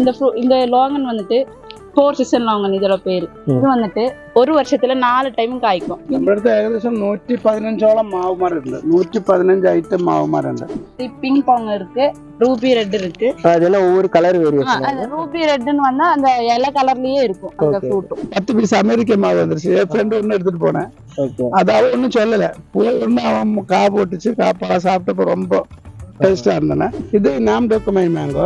இந்த லாங்கன் வந்துட்டு 4 season longan இதோட பேரு. இது வந்துட்டு ஒரு வருஷத்துல 4 டைம் காய்க்கும். നമ്മുടെ അടുത്ത് ഏകദേശം 115ഓളം മാവുമാരുണ്ട്. 115 ഐറ്റം മാവുമാരുണ്ട്. பிங்க் பாங் இருக்கு, ரூபி ரெட் இருக்கு. அதெல்லாம் ஒவ்வொரு கலர் வேரியேஷன். அந்த ரூபி ரெட்னு வந்தா அந்த இலை கலர்லயே இருக்கும் அந்த ஃப்ரூட். 10 பீஸ் அமெரிக்கன் மாவு வந்துருச்சு. என் ஃப்ரெண்ட் ஒன்னு எடுத்துட்டு போனேன். அது அவன் ஒன்னும் சொல்லல. ஒன்னு அவன் கா போட்டுச்சு, காப்பா சாப்பிட்டப்ப ரொம்ப டேஸ்டா இருந்தன. இது நாம் டோக்குமை மேங்கோ.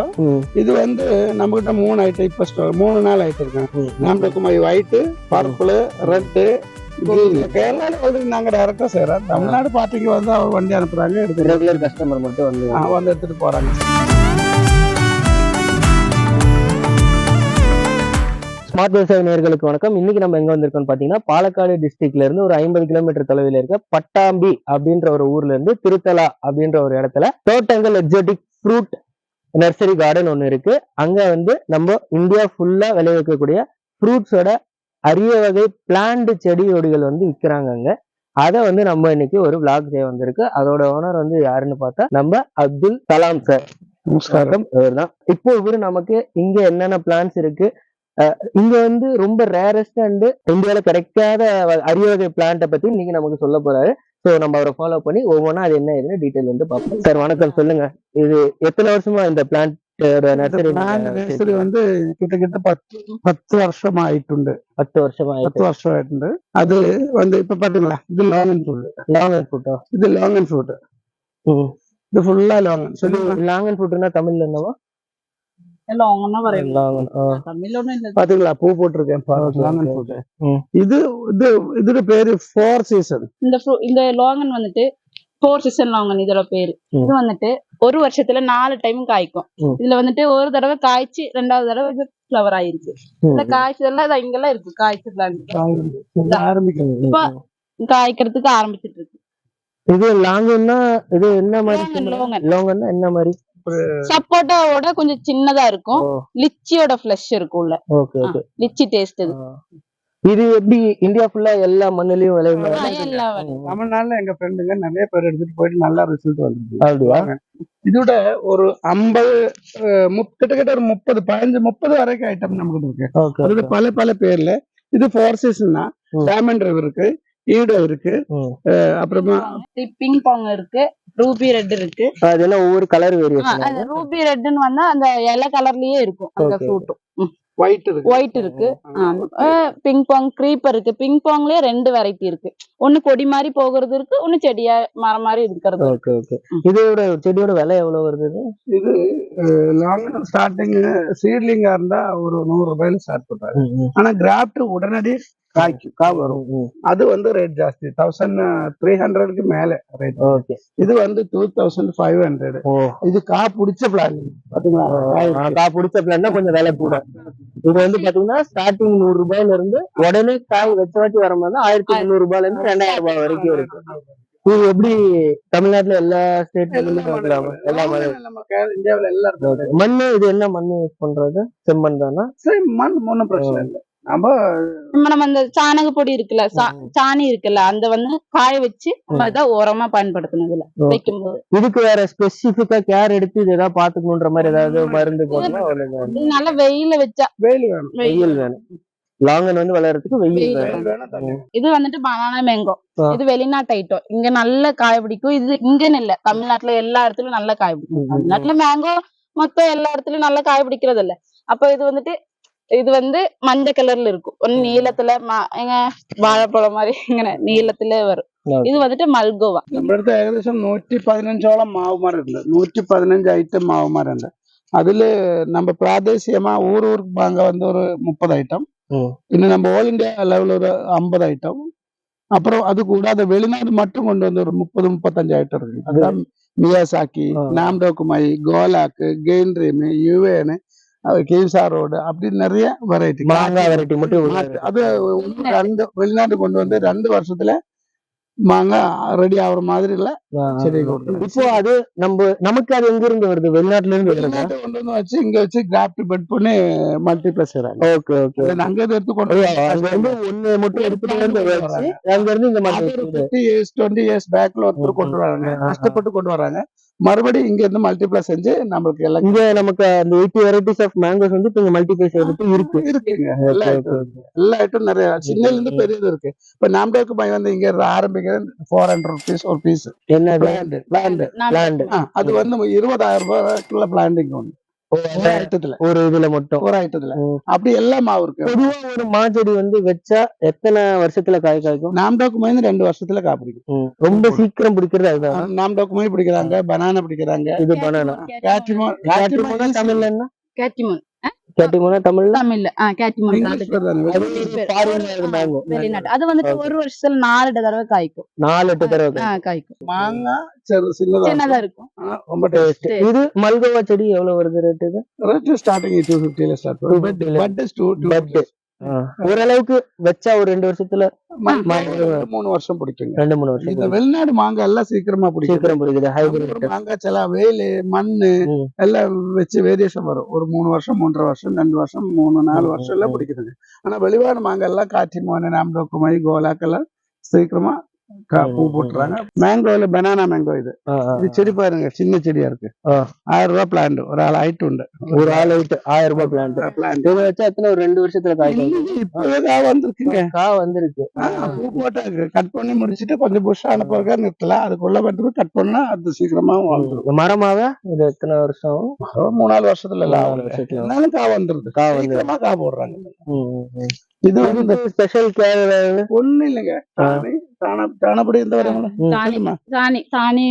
இது வந்து நம்ம கிட்ட 3 ஐட்டம் இப்ப 3-4 ஐட்டம் இருக்கு. நாம் டோக்குமை ஒயிட், பர்பிள், ரெட், கேரளால ஆல்ரெடி நாங்க டைரக்டா செய்யறோம். தமிழ்நாடு பார்ட்டிக்கு வந்து அவங்க வண்டி அனுப்புறாங்க, எடுத்து ரெகுலர் கஸ்டமர் மட்டும் வந்து எடுத்துட்டு போறாங்க. ஸ்மார்ட் விவசாய நேயர்களுக்கு வணக்கம். இன்னைக்கு நம்ம எங்க வந்திருக்கோம்னு பாத்தீங்கன்னா, பாலக்காடு டிஸ்ட்ரிக்ட்ல இருந்து ஒரு 50 கிலோமீட்டர் தொலைவில் இருக்க பட்டாம்பி அப்படின்ற ஒரு ஊர்ல இருந்து திருத்தலா அப்படின்ற ஒரு இடத்துல தோட்டங்கள் எக்ஸோட்டிக் ஃப்ரூட் நர்சரி கார்டன் ஒண்ணு இருக்கு. அங்க வந்து நம்ம இந்தியா ஃபுல்லா விளைவிக்கக்கூடிய ஃப்ரூட்ஸோட அரிய வகை பிளான்ட் செடி கொடிகள் வந்து விற்கிறாங்க அங்க. அதை வந்து நம்ம இன்னைக்கு ஒரு விளாக் செய்ய வந்திருக்கு. அதோட ஓனர் வந்து யாருன்னு பார்த்தா நம்ம அப்துல் கலாம் சார். நமஸ்காரம். இவர்தான். இப்போ இவரு நமக்கு இங்க என்னென்ன பிளான்ஸ் இருக்கு, இங்க வந்து ரொம்ப ரேரஸ்ட் அண்ட் இந்தியாவில கிடைக்காத அரிய வகை பிளான்ட்டை பத்தி நீங்க நமக்கு சொல்ல போறாரு. ஸோ நம்ம அவரை ஃபாலோ பண்ணி ஒவ்வொன்றா அது என்ன ஏதுன்னு டீட்டெயில் வந்து பார்ப்போம். சார் வணக்கம், சொல்லுங்க. இது எத்தனை வருஷமா இந்த பிளான்ட் நர்சரி வந்து கிட்டத்தட்ட 10 வருஷம் ஆயிട്ടുണ്ട്. 10 வருஷம் ஆயிട്ടുണ്ട്. அது வந்து இப்ப பாத்தீங்களா, இது லாங்கன் ஃப்ரூட். இது லாங்கன் ஃப்ரூட். இது ஃபுல்லா லாங்கன். லாங்கன் ஃப்ரூட்னா தமிழ்ல என்னவா? பாத்தீங்களா, பூ போட்டிருக்கேன். இது இதோட பேரு 4 சீசன். இந்த லாங்கன் வந்துட்டு 4 சீசன் லாங்கன் இதோட பேரு. இது வந்துட்டு ஒரு வருஷத்துல 4 டைம் காய்க்கும். இதுல வந்துட்டு ஒரு தடவை காய்ச்சி 2வது தடவை இது ஃபிளவர் ஆயிருக்கு. இந்த காய்ச்சதெல்லாம் இங்கெல்லாம் இருக்கு. காய்ச்சி இப்ப காய்க்கிறதுக்கு ஆரம்பிச்சிட்டு இருக்கு. இது லாங்கன்னா இது என்ன மாதிரி? லாங்கன்னா என்ன மாதிரி? சப்போட்டாவோட கொஞ்சம் சின்னதா இருக்கும். லிச்சியோட ஃப்ளஷ் இருக்கும்ல. Litchi taste. இது எப்படி இந்தியா ஃபுல்லா எல்லா மண்ணிலையும் விளையுமா? தமிழ்நாடுல எங்க ஃப்ரெண்டுங்க நிறைய பேர் எடுத்துட்டு போயிட்டு நல்லா ரிசல்ட் வந்துருக்கு. இதோட ஒரு 50 கிட்டத்தட்ட ஒரு 30 வரைக்கும் ஐட்டம் நமக்கு இருக்கு. அதோட பல பேர்ல இது 4 சீசன் தான். டைமண்ட் ரிவர் இருக்கு, ஈடோ இருக்கு, அப்புறமா பிங்க் பாங் இருக்கு, ரூபி ரெட் இருக்கு. அதெல்லாம் ஒவ்வொரு கலர் வேரியேஷன். ரூபி ரெட்னு வந்தா அந்த இலை கலர்லயே இருக்கும் அந்த ஃப்ரூட். ஒயிட் இருக்கு, பிங்க் பாங், கிரீப்பர் இருக்கு. பிங்க் பாங்லயே 2 வெரைட்டி இருக்கு. ஒண்ணு கொடி மாதிரி போகிறது இருக்கு, ஒண்ணு செடியா மரம் மாதிரி இருக்கிறது. இதோட செடியோட விலை எவ்வளவு வருது? இது லாங் ஸ்டார்டிங் சீட்லிங்கா இருந்தா ஒரு 100 ரூபாயில ஸ்டார்ட் பண்றாங்க. ஆனா கிராஃப்ட் உடனடி கா வரும். அது வந்து ரேட் ஜாஸ்தி, 1300க்கு மேல ரேட். இது வந்து 2500. இது கா பிடிச்ச பிளான். பாத்தீங்களா, கா பிடிச்ச பிளான் கொஞ்சம் விலை கூட. இது வந்து பாத்தீங்கன்னா ஸ்டார்டிங் 100 ரூபாயில இருந்து உடனே காய் வச்ச வாட்டி வரும்போது 1300 ரூபாயில இருந்து 2000 ரூபாய் வரைக்கும் இருக்கு. இது எப்படி தமிழ்நாட்டுல எல்லா ஸ்டேட்லயும் இந்தியாவில எல்லா மண்ணு? இது என்ன மண்ணு யூஸ் பண்றது? செம்மண் தானா? மண் ஒன்னும் பிரச்சனை இல்லை. நம்ம அந்த சாணக பொடி இருக்குல்ல, சாணி இருக்குல்ல, அந்த வந்து காய வச்சு உரமா பயன்படுத்தணும். இதுல வைக்கும் போது இதுக்கு வேற ஸ்பெசிபிக்கா கேர் எடுத்து இது ஏதாவது பாத்துக்கணும்ன்ற மாதிரி ஏதாவது மருந்து போடணும்? நல்லா வெயில வச்சா. வெயில் வேணும். லாங்கன் வந்து வளர்றதுக்கு வெயில் வேணும். இது வந்துட்டு பனானா மேங்கோ. இது வெளிநாட்டு ஐட்டம். இங்க நல்ல காய பிடிக்கும். இது இங்கன்னு இல்ல, தமிழ்நாட்டுல எல்லா இடத்துலயும் நல்ல காய பிடிக்கும். தமிழ்நாட்டுல மேங்கோ மொத்தம் எல்லா இடத்துலயும் நல்ல காய பிடிக்கிறது இல்ல. அப்ப இது வந்து மஞ்சள் கலர்ல இருக்கும். ஒன்னு நீளத்துல வாழைப்பழம் மாதிரி நீளத்துல வரும். இது வந்துட்டு மல்கோவா. நம்ம இடத்துல ஏகദേശം 115ഓളം മാവുമാരുണ്ട്. 115 ஐட்டம் மாவுமாருണ്ട്. அதுல நம்ம பிராதேசியமா ஊருக்கு வாங்க வந்து ஒரு 30 ஐட்டம். இன்னும் நம்ம ஆல் இந்தியா லெவல் ஒரு 50 ஐட்டம். அப்புறம் அது கூடாத வெளிநாடு மட்டும் கொண்டு வந்து ஒரு 30-35 ஐட்டம் இருக்கு. அதுதான் மியாசாக்கி, நாம்டோக்குமை, கோலாக்கு, கெயின் ட்ரீம், யுவேன், கேவ்சா ரோடு, அப்படி நிறைய வெரைட்டி மட்டும். அது வெளிநாட்டு கொண்டு வந்து 2 வருஷத்துல மாங்காய் ரெடி ஆகுற மாதிரி இல்ல செடி கொடுக்கணும். இப்போ அது நமக்கு அது எங்க இருந்து வருது? வெளிநாட்டுல இருந்து கொண்டு வந்து வச்சு இங்க வச்சு கிராஃப்ட் பெட் பண்ணி மல்டிப்ளை செய்யறாங்க. அங்க எடுத்து கொண்டு ஒண்ணு மட்டும் எடுத்துட்டு வந்து அங்க இருந்து இந்த 20 years பேக்ல ஒருத்தர் கொண்டு வராங்க. கஷ்டப்பட்டு கொண்டு வராங்க. மறுபடியும் இங்க இருந்து மல்டிப்ளை செஞ்சு நம்மளுக்கு எல்லாம் இங்க நமக்கு அந்த 80 வெரைட்டிஸ் ஆஃப் மேங்கோஸ் வந்து இப்ப இங்க மல்டிப்ளை செய்யறதுக்கு இருக்கு. இருக்குங்க. எல்லா ஐட்டம் நிறைய சின்னல இருந்து பெரியது இருக்கு. இப்ப நாம்டோக்கு பாய் வந்து இங்க ஆரம்பிக்கிறது 400 ருபீஸ் ஒரு பீஸ். என்ன பிளான்ட் அது வந்து 20,000 ரூபாய்க்குள்ள பிளான்டிங் ஒண்ணு ஒரு ஐட்டத்துல ஒரு ஐட்டத்துல அப்படி எல்லா மாவு இருக்கு. பொதுவா ஒரு மாச்செடி வந்து வச்சா எத்தனை வருஷத்துல காய்க்கும்? நாம்டோக்கு மாதிரி 2 வருஷத்துல காய் பிடிக்கும். ரொம்ப சீக்கிரம் பிடிக்கிறது அதுதான். நாம்டோக்கு மாதிரி பிடிக்கிறாங்க, பனானா பிடிக்கிறாங்க. இது பனானா. கேட்டிமோன் தமிழ்ல என்ன? கேட்டிமோன் கேட்டிமோனா தமிழ்ல? கேட்டிமோன் வெளிநாட்டு. அது வந்துட்டு ஒரு வருஷத்துல 4 தடவை காய்க்கும். 4-8 தடவை காய்க்கும். மாங்காய் சின்னதா இருக்கும். ரொம்ப டேஸ்ட். இது மல்கோவா செடி எவ்வளவு வருது ரேட்? இது ரேட் ஸ்டார்டிங் 250 ஸ்டார்ட் பண்ணும். ஓரளவுக்கு வச்சா ஒரு 2 வருஷத்துல 3 வருஷம் பிடிக்குங்க. 2-3 வருஷம். இந்த வெளிநாடு மாங்காய் எல்லாம் சீக்கிரமா பிடிக்குது. ஹைபிரிட் மாங்காய் சில வெயிலு மண்ணு எல்லாம் வச்சு வேரியேஷன் வரும். ஒரு 3 வருஷம் 3.5 வருஷம் 2 வருஷம் 3-4 வருஷம் எல்லாம் பிடிக்குதுங்க. ஆனா வெளிவாடு மாங்காய் எல்லாம் காய்ச்சிமோன நாம்டோக்குமை கோலாக்கெல்லாம் சீக்கிரமா பூ போட்டுறாங்க. மேங்கோல பனானா மேங்கோ இது செடி பாருங்க, சின்ன செடியா இருக்கு. 1000 ரூபாய் பிளான்ட். ஒரு ஆள் ஹைட் உண்டு. ஒரு ஆள் ஹைட் 1000 ரூபாய் பிளான்ட். இதை வச்சா எத்தனை ஒரு 2 வருஷத்துல காய்க்கும்? இப்பவே காய் வந்திருக்குங்க. காய் வந்திருக்கு. பூ போட்டாங்க. கட் பண்ணி முடிச்சுட்டு கொஞ்சம் புஷ் ஆன பிறகு நிறுத்தலாம். அதுக்குள்ள வந்து கட் பண்ணா அது சீக்கிரமா வந்துடும். மரமாவே இது எத்தனை வருஷம்? 3-4 வருஷத்துல எல்லாம் காய் வந்துருது. சீக்கிரமா காய் போடுறாங்க. இது வந்து ஸ்பெஷல் கேர் ஒண்ணு இல்லைங்க. சாணப்படி இந்த சாணி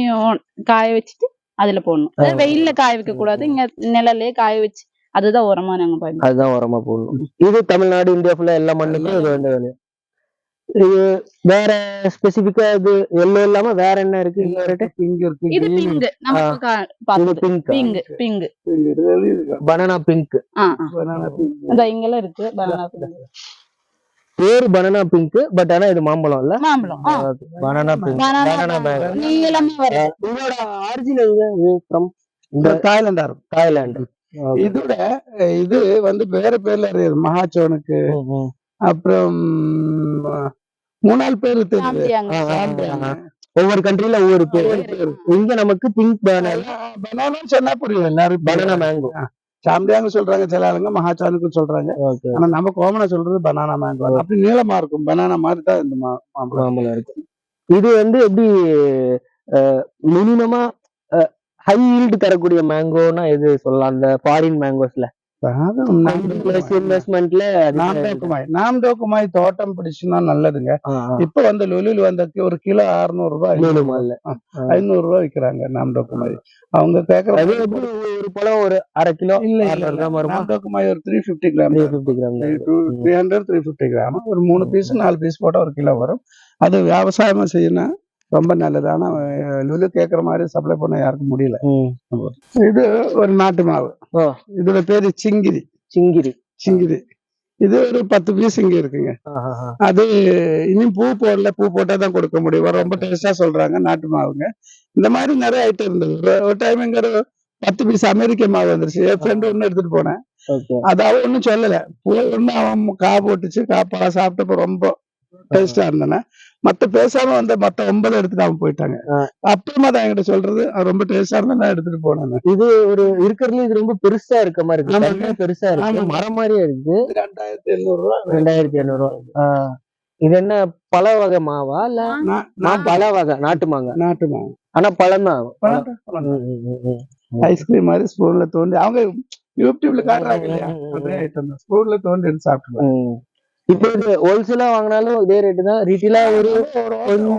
காய வச்சுட்டு அதுல போடணும். வெயில்ல காய வைக்க கூடாது. இங்க நிழலே காய வச்சு அதுதான் உரமா நாங்க பயன்படுத்துறோம். அதுதான் உரமா போடணும். இது தமிழ்நாடு இந்தியா ஃபுல்லா எல்லா மண்ணுக்கும் இது வேண்டிய வேலை. இது வேற ஸ்பெசிபிக்கா இது எல்லோ இல்லாம வேற என்ன இருக்கு? இது பிங்க். Pink banana pink. இங்கெல்லாம் இருக்கு பனானா பிங்க். பேரு பனானா பிங்க். பட் ஆனா இது மாம்பழம் இல்ல. Banana pink. இதோட ஆரிஜின் ஃப்ரம் தாய்லாந்து. இதோட இது வந்து வேற பேர்ல இருக்குது. மகாச்சோனுக்கு அப்புறம் 3-4 பேரு தெரியுது. ஒவ்வொரு கண்ட்ரில ஒவ்வொரு பேர். இங்க நமக்கு பிங்க் பனானா சொன்னா புரியும் எல்லாரும். பனானா மேங்கோ சாம்பியாங்க சொல்றாங்க, சில ஆளுங்க மகாச்சானுக்கு சொல்றாங்க. ஆனா நம்ம காமனா சொல்றது பனானா மேங்கோ. அப்படி நீளமா இருக்கும். பனானா மாதிரி தான் இந்த மாம்பழம் இருக்கு. இது வந்து எப்படி மினிமமா ஹை ஈல்டு தரக்கூடிய மேங்கோனா எது சொல்லலாம்? அந்த ஃபாரின் மேங்கோஸ்ல நாம்டோக்குமாய் தோட்டம் பிடிச்சுன்னா நல்லதுங்க. இப்ப வந்து லுலுல வந்து ஒரு கிலோ 600 ரூபாய் 500 ரூபாய் விக்கிறாங்க நாம்டோக்குமாய். அவங்க கேக்குற ஒரு பழம் ஒரு அரை கிலோ நாம்டோக்குமாய் ஒரு 350 கிராம் 350 கிராம் ஒரு 3 பீஸ் 4 பீஸ் போட்டா ஒரு கிலோ வரும். அது விவசாயமா செய்யணும், ரொம்ப நல்லது. ஆனா லுலு கேக்குற மாதிரி சப்ளை பண்ண யாருக்கும் முடியல. இது ஒரு நாட்டு மாவு. இதோட பேரு சிங்கிரி. இது ஒரு 10 பீஸ் இங்க இருக்குங்க. அது இன்னும் பூ போடல. பூ போட்டாதான் கொடுக்க முடியும். ரொம்ப டேஸ்டா சொல்றாங்க நாட்டு மாவுங்க. இந்த மாதிரி நிறைய ஐட்டம் இருந்தது. ஒரு டைம் இங்க 10 பீஸ் அமெரிக்க மாவு வந்துருச்சு. என் ஃப்ரெண்டு ஒண்ணு எடுத்துட்டு போனேன். அது அவ ஒண்ணும் சொல்லல. ஒண்ணு அவன் காய் போட்டுச்சு. காப்பா சாப்பிட்டப்ப ரொம்ப டேஸ்டா இருந்தேன்னா மத்த பேசாம வந்த மத்த 9 எடுத்துட்டு அவங்க போயிட்டாங்க. அப்புறமா தான் என்கிட்ட சொல்றது ரொம்ப டேஸ்டா இருந்தா நான் எடுத்துட்டு போனேன். இது ஒரு இருக்கிறதுல இது ரொம்ப பெருசா இருக்க மாதிரி இருக்கு. பெருசா இருக்கு, மரம் மாதிரியே இருக்கு. 2800 ரூபாய் 2800 ரூபாய். இது என்ன பல வகை மாவா இல்ல பல வகை நாட்டு மாங்க? ஆனா பழம் தான். ஐஸ்கிரீம் மாதிரி ஸ்பூன்ல தோண்டி அவங்க யூடியூப்ல காட்டுறாங்க இல்லையா, அதே ஐட்டம் தான். ஸ்பூன்ல தோண்டி எடுத்து சாப்பிட்டுருவாங்க. இப்போ இது ஹோல்சேலா வாங்கினாலும் இதே ரேட்டு தான். ரீட்டெயிலா ஒரு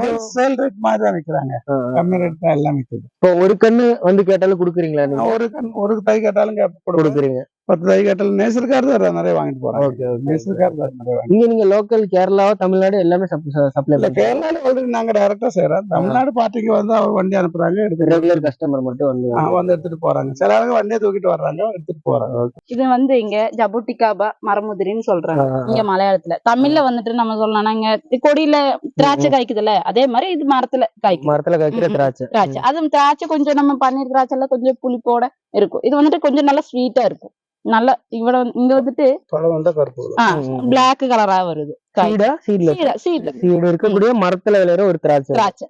ஹோல்சேல் ரேட் மாதிரி தான் விற்கிறாங்க. கம்மி ரேட் தான் எல்லாம் விற்குது. இப்போ ஒரு கண்ணு வந்து கேட்டாலும் கொடுக்குறீங்களா? ஒரு தை கேட்டாலும் கொடுக்குறீங்க. 10 தை கேட்டாலும் நேசர்கார் தான் நிறைய வாங்கிட்டு போறாங்க. நேசர்கார் தான் நிறைய. நீங்க லோக்கல் கேரளா தமிழ்நாடு எல்லாமே சப்ளை. கேரளால ஆல்ரெடி நாங்க டைரக்டா செய்யறோம். தமிழ்நாடு பார்ட்டிக்கு வந்து அவர் வண்டி அனுப்புறாங்க. ரெகுலர் கஸ்டமர் மட்டும் வந்து எடுத்துட்டு போறாங்க. சில ஆளுங்க வண்டியை தூக்கிட்டு வர்றாங்க, எடுத்துட்டு போறாங்க. இது வந்து இங்க ஜபுட்டிகாபா மரமுதிரின்னு சொல்றாங்க இங்க மலையாளத்துல. தமிழ்ல வந்துட்டு நம்ம சொல்லலாம், இங்க கொடியில திராட்சை காய்க்குதுல்ல, அதே மாதிரி இது மரத்துல காய்க்கிற திராட்சை. அதுவும் திராட்சை கொஞ்சம் நம்ம பன்னீர் திராட்சை எல்லாம் கொஞ்சம் புளிப்போட இருக்கும். இது வந்துட்டு கொஞ்சம் நல்லா ஸ்வீட்டா இருக்கும். நல்லா இங்க வந்துட்டு பிளாக் கலரா வருது. இருக்கக்கூடிய மரத்துல விளையாடுற ஒரு திராட்சை.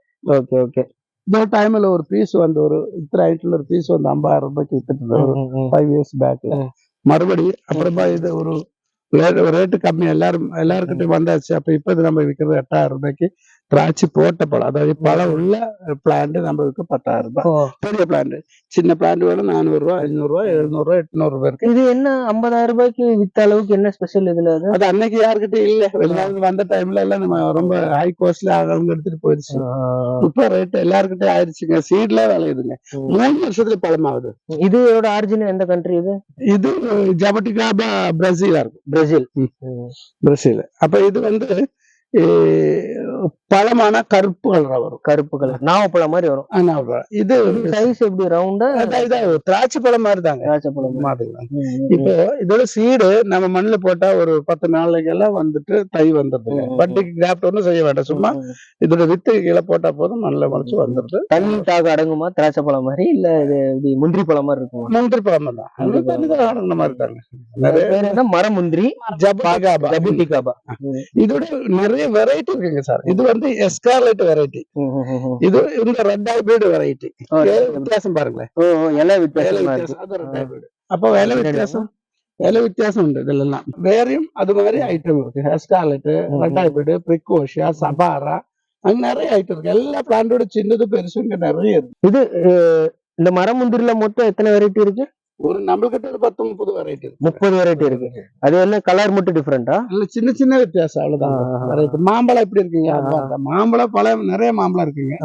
ஓகே. இந்த டைம்ல ஒரு பீஸ் வந்து ஒரு இத்தனை ஹைட்ல ஒரு பீஸ் வந்து 50,000 ரூபாய்க்கு வித்துட்டு ஒரு 5 years பேக்ல. மறுபடி அப்புறமா இது ஒரு ரேட்டு கம்மி எல்லாருக்கிட்டையும் வந்தாச்சு. அப்ப இப்ப இது நம்ம விற்கிறது 8,000 ரூபாய்க்கு. திராட்சை போட்ட பழம், அதாவது பழம் உள்ள பிளான்ட் நம்ம விற்க 10,000 ரூபாய். பெரிய பிளான்ட். சின்ன பிளான்ட் வேணும் 400 ரூபாய், 500 ரூபாய், 700 ரூபாய், 800 ரூபாய் இருக்கு. இது என்ன 50,000 ரூபாய்க்கு வித்த அளவுக்கு என்ன ஸ்பெஷல் இதுல? அது அன்னைக்கு யாருக்கிட்ட இல்ல, வெளிநாடு வந்த டைம்ல எல்லாம் நம்ம ரொம்ப ஹை காஸ்ட்ல அவங்க எடுத்துட்டு போயிடுச்சு. இப்ப ரேட் எல்லாருக்கிட்டையும் ஆயிடுச்சுங்க. சீட்ல விளையுதுங்க. 3 வருஷத்துல பழமாகுது. இதோட ஆரிஜின் எந்த கண்ட்ரி இது? இது ஜபட்டிகாபா பிரேசிலா இருக்கும். பிரேசில். அப்ப இது வந்து பழமான கருப்பு கலரா வரும். கருப்பு கலர் நாவப்பழம் மாதிரி வரும். இது சைஸ் எப்படி ரவுண்டா? திராட்சை பழம் மாதிரி தாங்க. திராட்சை பழம் மாதிரி. இப்போ இதோட சீடு நம்ம மண்ணுல போட்டா ஒரு 10 நாளைக்கு எல்லாம் வந்துட்டு தை வந்துருது. பட்டுக்கு கிராஃப்ட் ஒன்றும் செய்ய வேண்டாம். சும்மா இதோட வித்து கீழே போட்டா போதும், நல்ல முளைச்சு வந்துருது. தண்ணி தாக அடங்குமா? திராட்சை பழம் மாதிரி இல்ல இது முந்திரி பழம் மாதிரி இருக்கும்? முந்திரி பழம் தான். தண்ணி தான் அடங்குன மாதிரி தாங்க. பேர் என்ன? மரமுந்திரி ஜபட்டிகாபா. இதோட நிறைய வெரைட்டி இருக்குங்க சார். இது வந்து எஸ்கார்லெட் வெரைட்டி. இது இந்த ரெட் ஹைபிரிட் வெரைட்டி. வித்தியாசம் பாருங்களேன். எல்லாம் வித்தியாசம். அப்ப விலை வித்தியாசம் உண்டு. இதுல வேறையும் அது மாதிரி ஐட்டம் இருக்கு. எஸ்கார்லெட், ரெட் ஹைபிரிட், பிரிகோஷியா, சபாரா, அங்க நிறைய ஐட்டம் இருக்கு. எல்லா பிளான்டோட சின்னது பெருசு இங்க நிறைய இருக்கு. இது இந்த மரமுந்திரில மொத்தம் எத்தனை வெரைட்டி இருக்கு? ஒரு நம்மகிட்ட ஒரு 10-30 வெரைட்டி இருக்கு. 30 வெரைட்டி இருக்கு. அது என்ன கலர் மட்டும் டிஃபரெண்டா? இல்ல, சின்ன சின்ன வித்தியாசம், அவ்வளவுதான். வெரைட்டி. மாம்பழம் எப்படி இருக்குங்க? மாம்பழம் பழம் நிறைய மாம்பழம் இருக்குங்க.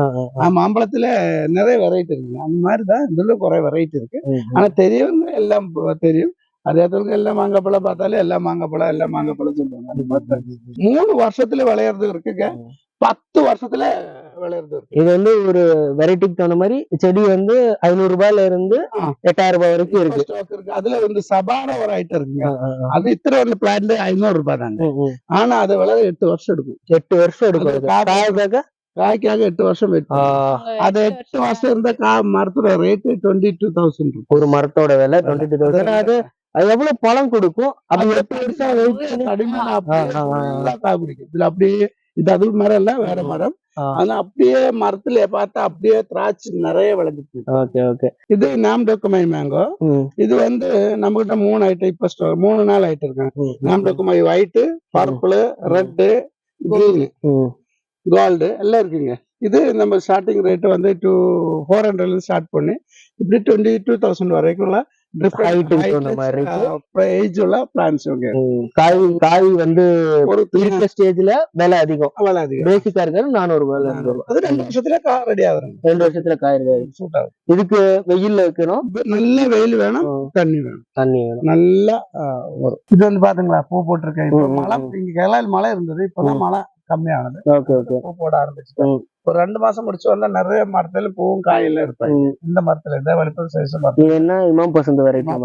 மாம்பழத்துல நிறைய வெரைட்டி இருக்குங்க. அந்த மாதிரிதான் இதுல குறை வெரைட்டி இருக்கு. ஆனா தெரியவங்க எல்லாம் தெரியும். அதே எல்லாம் மாங்காய் பழம் பார்த்தாலே எல்லாம் மாங்காய் பழம் சொல்லுவாங்க. 3 வருஷத்துல விளையாடுறது இருக்குங்க. 10 வருஷத்துல விளையாடுறது இருக்கு. இது வந்து ஒரு வெரைட்டிக்கு தகுந்த மாதிரி செடி வந்து 500 ரூபாயில இருந்து 8,000 ரூபாய் வரைக்கும் இருக்கு. அதுல வந்து சபாரா ஒரு ஐட்டம் இருக்குங்க. அது இத்தனை பிளான்ட் 500 ரூபாய் தாங்க. ஆனா அது விளையாட 8 வருஷம் எடுக்கும். 8 வருஷம் எடுக்கும். காய்க்காக 8 வருஷம் எடுக்கும். அது 8 வருஷம் இருந்தா மரத்தோட ரேட் 22,000. ஒரு மரத்தோட விலை 22,000. அது எவ்வளவு பழம் கொடுக்கும்? அது 8 வருஷம் இதுல அப்படியே இது அது மரம் இல்ல, வேற மரம். ஆனா அப்படியே மரத்துல பார்த்தா அப்படியே திராட்சை நிறைய விளைஞ்சிருக்கு. இது நாம்டோக்குமை மேங்கோ. இது வந்து நம்ம கிட்ட 3 ஐட்டம் இப்ப 3 நாள் ஐட்டம் இருக்கு. நாம்டோக்குமை white, purple, red, green, gold எல்லாம் இருக்குங்க. இது நம்ம ஸ்டார்டிங் ரேட் வந்து 400 ஸ்டார்ட் பண்ணி இப்படி 22,000 வரைக்கும் காய் வந்து ஒரு ஸ்டேஜ்ல விலை அதிகம். பேசிக்கா இருக்காரு 400 ரூபாய். 2 வருஷத்துல காய் ரெடி ஆகும். 2 வருஷத்துல காய் ரெடி ஆகும். இதுக்கு வெயில்ல வைக்கணும். நல்ல வெயில் வேணும், தண்ணி வேணும் நல்லா வரும். இது வந்து பாத்தீங்களா பூ போட்டிருக்கேன். இப்ப மழை, இங்க கேரளாவில் மழை இருந்தது. இப்பதான் மழை கம்மியானது. பூ போட ஆரம்பிச்சு ஒரு 2 மாசம் முடிச்சு வந்தா நிறைய மரத்துல பூவும் காயில இருப்பாங்க. இந்த மரத்துல இந்த வலிப்பம் சைஸ் மரம் என்ன இமாம் பசந்த் வெரைட்டி.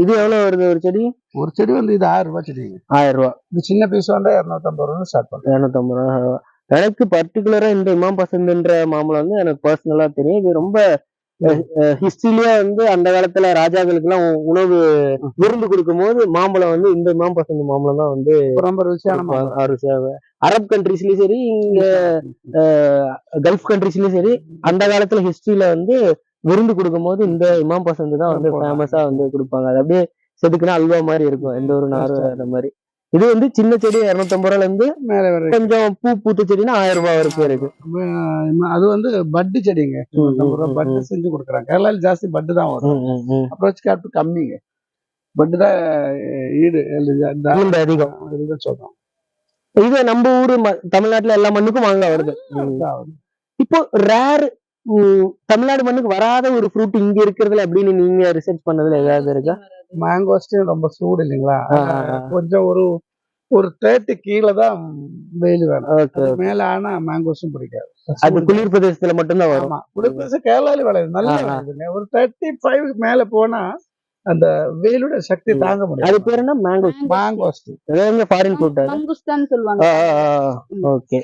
இது எவ்வளவு வருது ஒரு செடி? ஒரு செடி வந்து இது 1000 ரூபாய் செடி. 1000 ரூபாய். இது சின்ன பீஸ் வந்து 250 ரூபாய் ஸ்டார்ட் பண்ணும். 250 ரூபாய். எனக்கு பர்டிகுலரா இந்த இமாம் பசந்த்ன்ற மாம்பழம் வந்து எனக்கு பர்சனலா தெரியும். இது ரொம்ப ஹிஸ்டரியிலேயே வந்து அந்த காலத்துல ராஜாக்களுக்கு எல்லாம் உணவு விருந்து கொடுக்கும் போது மாம்பழம் வந்து இந்த இமாம் பசந்த் மாம்பழம் தான் வந்து ரொம்ப ருசியான. அரப் கண்ட்ரிஸ்லயும் சரி, இங்க கல்ஃப் கண்ட்ரிஸ்லயும் சரி, அந்த காலத்துல ஹிஸ்டரியில வந்து விருந்து கொடுக்கும் போது இந்த இமாம் பசந்த் தான் வந்து ஃபேமஸா வந்து கொடுப்பாங்க. அது அப்படியே செதுக்குனா அல்வா மாதிரி இருக்கும். எந்த ஒரு நார் அந்த மாதிரி. இது வந்து சின்ன செடி 250 ரூபாயில இருந்து மேல கொஞ்சம் பூ பூத்த செடினா 1000 ரூபாய் வரைக்கும் இருக்கு. அது வந்து பட்டு செடிங்க. பட்டு செஞ்சு கொடுக்குறாங்க. கேரளால ஜாஸ்தி பட்டு தான் வரும். அப்ரோச் கேபிட்டல் கம்மிங்க. பட்டு தான் ஈடு அதிகம் சொல்றோம். இது நம்ம ஊரு தமிழ்நாட்டுல எல்லா மண்ணுக்கும் மாங்காய் வருது. இப்போ ரேர் தமிழ்நாடு மண்ணுக்கு வராத ஒரு ஃப்ரூட் இங்க இருக்கிறதுல அப்படின்னு நீங்க ரிசர்ச் பண்ணதுல ஏதாவது இருக்கா? மேங்கோஸ்ட் ரொம்ப சூடு இல்லைங்களா? கொஞ்சம் ஒரு 30 கீழே தான் வெயில் வேணும். மேல ஆனா மேங்கோஸும் பிடிக்காது. அது குளிர் பிரதேசத்துல மட்டும்தான் வரும். குளிர் பிரதேசம் கேரளால விளையுது, நல்லா விளையுதுங்க. ஒரு 35 மேல போனா அந்த வெயிலோட சக்தி தாங்க முடியும். அது பேர் என்ன? மேங்கோஸ்ட். மேங்கோஸ்ட் ஃபாரின் ஃப்ரூட். மங்குஸ்தான் சொல்லுவாங்க. ஓகே.